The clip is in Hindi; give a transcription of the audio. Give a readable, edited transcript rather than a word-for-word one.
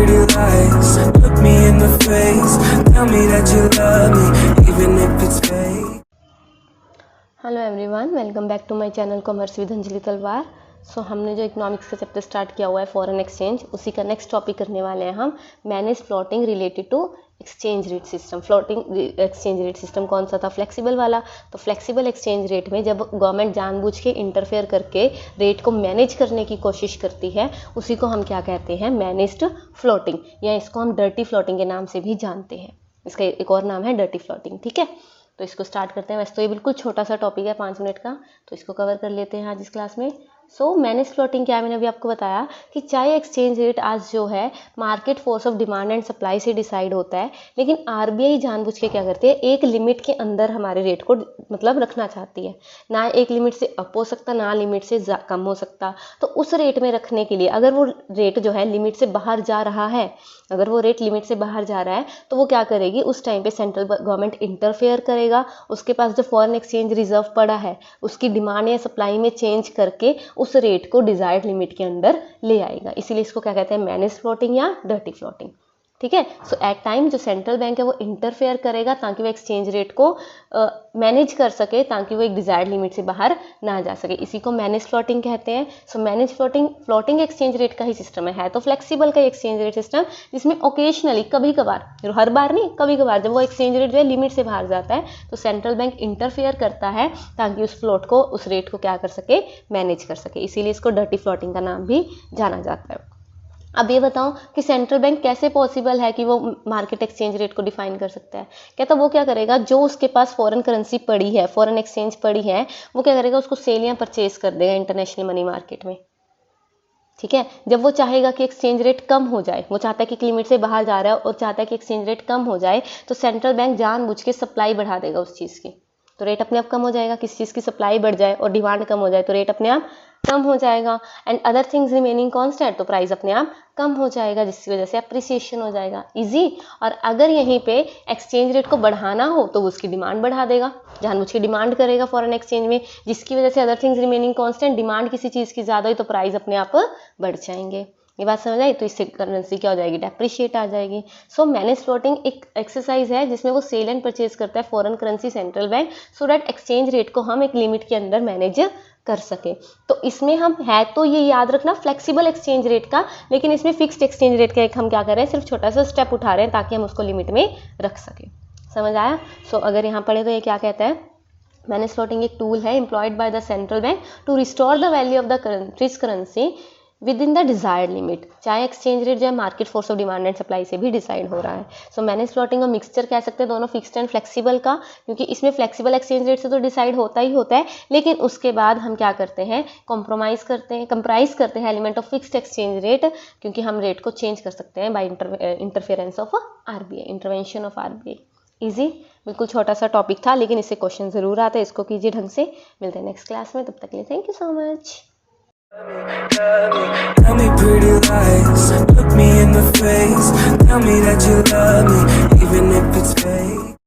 pretty lies, look me in the face, tell me that you love me, even if it's fake. Hello everyone, welcome back to my channel commerce with Anjali Talwar. So हमने जो इकोनॉमिक्स का चैप्टर स्टार्ट किया हुआ है फॉरेन एक्सचेंज, उसी का नेक्स्ट टॉपिक करने वाले हैं हम manage floating related to exchange rate system. Floating exchange rate system कौन सा था? फ्लेक्सिबल वाला। तो फ्लेक्सिबल एक्सचेंज रेट में जब गवर्नमेंट जानबूझ के इंटरफेयर करके रेट को मैनेज करने की कोशिश करती है, उसी को हम क्या कहते हैं? मैनेज्ड फ्लोटिंग, या इसको हम डर्टी फ्लोटिंग के नाम से भी जानते हैं। इसका एक और नाम है डर्टी फ्लोटिंग। ठीक है, तो इसको स्टार्ट करते हैं। वैसे तो ये बिल्कुल छोटा सा टॉपिक है, 5 मिनट का, तो इसको कवर कर लेते हैं आज इस क्लास में। सो मैनेज फ्लोटिंग क्या है? मैंने अभी आपको बताया कि चाहे एक्सचेंज रेट आज जो है market force of demand and supply से डिसाइड होता है, लेकिन आरबीआई जानबूझ के क्या करती है, एक लिमिट के अंदर हमारे रेट को मतलब रखना चाहती है। ना एक लिमिट से अप हो सकता, ना लिमिट से कम हो सकता। तो उस रेट में रखने के लिए अगर वो रेट जो है लिमिट से बाहर जा रहा है, अगर वो रेट लिमिट से बाहर जा रहा है, तो वो क्या करेगी? उस टाइम पे सेंट्रल गवर्नमेंट इंटरफेयर करेगा। उसके पास जो फॉरेन एक्सचेंज रिजर्व पड़ा है, उसकी डिमांड या सप्लाई में चेंज करके उस रेट को डिजायर्ड लिमिट के अंदर ले आएगा। इसीलिए इसको क्या कहते हैं? मैनेज फ्लोटिंग या डर्टी फ्लोटिंग। ठीक है, सो एट टाइम जो सेंट्रल बैंक है वो इंटरफेयर करेगा ताकि वो एक्सचेंज रेट को मैनेज कर सके, ताकि वो एक डिजायर्ड लिमिट से बाहर ना जा सके। इसी को मैनेज फ्लोटिंग कहते हैं। सो मैनेज फ्लोटिंग एक्सचेंज रेट का ही सिस्टम है तो फ्लेक्सिबल का एक्सचेंज रेट सिस्टम, जिसमें ओकेजनली, कभी कभार, हर बार नहीं, कभी कभार जब वो एक्सचेंज रेट जो है लिमिट से बाहर जाता है, तो सेंट्रल बैंक इंटरफेयर करता है ताकि उस फ्लोट को, उस रेट को क्या कर सके? मैनेज कर सके। इसीलिए इसको डर्टी फ्लोटिंग का नाम भी जाना जाता है। अब ये बताओ कि सेंट्रल बैंक कैसे पॉसिबल है कि वो मार्केट एक्सचेंज रेट को डिफाइन कर सकता है? कहता वो क्या करेगा, जो उसके पास फॉरेन करेंसी पड़ी है, फॉरेन एक्सचेंज पड़ी है, वो क्या करेगा? उसको सेल या परचेज कर देगा इंटरनेशनल मनी मार्केट में। ठीक है, जब वो चाहेगा कि एक्सचेंज रेट कम हो जाए, वो चाहता है कि लिमिट से बाहर जा रहा है और चाहता है कि एक्सचेंज रेट कम हो जाए, तो सेंट्रल बैंक जानबूझ के सप्लाई बढ़ा देगा उस चीज़ की, तो रेट अपने आप कम हो जाएगा। किसी चीज़ की सप्लाई बढ़ जाए और डिमांड कम हो जाए तो रेट अपने आप कम हो जाएगा। And other things remaining constant, तो प्राइस अपने आप कम हो जाएगा, जिसकी वजह से अप्रिसिएशन हो जाएगा। इजी। और अगर यहीं पे एक्सचेंज रेट को बढ़ाना हो तो वो उसकी डिमांड बढ़ा देगा, जानबूझ के डिमांड करेगा फॉरेन एक्सचेंज में, जिसकी वजह से other things remaining constant, demand किसी चीज़ की ज़्यादा हुई तो प्राइस अपने आप बढ़ जाएंगे। ये बात समझ आई? तो इससे करेंसी क्या हो जाएगी? डेप्रिशिएट आ जाएगी। सो मैनेज फ्लोटिंग एक एक्सरसाइज है जिसमें वो सेल एंड परचेज करता है foreign currency central bank, so that exchange rate को हम एक लिमिट के अंदर मैनेज कर सके। तो इसमें हम है तो ये याद रखना फ्लेक्सिबल एक्सचेंज रेट का, लेकिन इसमें फिक्स्ड एक्सचेंज रेट का एक हम क्या कर रहे हैं? सिर्फ छोटा सा स्टेप उठा रहे हैं ताकि हम उसको लिमिट में रख सके। समझ आया? सो अगर यहाँ पढ़े तो ये क्या कहता है? मैनेज फ्लोटिंग एक टूल है employed by the central bank to restore the value of the country's currency within the desired limit. चाहे एक्सचेंज रेट जो है market force of demand and supply से भी डिसाइड हो रहा है। सो मैनेज फ्लोटिंग और मिक्सचर कह सकते हैं दोनों फिक्स्ड एंड फ्लेक्सिबल का, क्योंकि इसमें फ्लेक्सिबल एक्सचेंज रेट से तो डिसाइड होता ही होता है, लेकिन उसके बाद हम क्या करते हैं? कंप्राइज करते हैं element of fixed exchange rate, क्योंकि हम रेट को चेंज कर सकते हैं by interference of RBI, intervention of RBI. Easy, बिल्कुल छोटा सा टॉपिक था, लेकिन इससे क्वेश्चन जरूर आते हैं। इसको कीजिए ढंग से। मिलते हैं नेक्स्ट क्लास में, तब तक के लिए thank you so much. Tell me pretty lies, look me in the face, tell me that you love me, even if it's fake.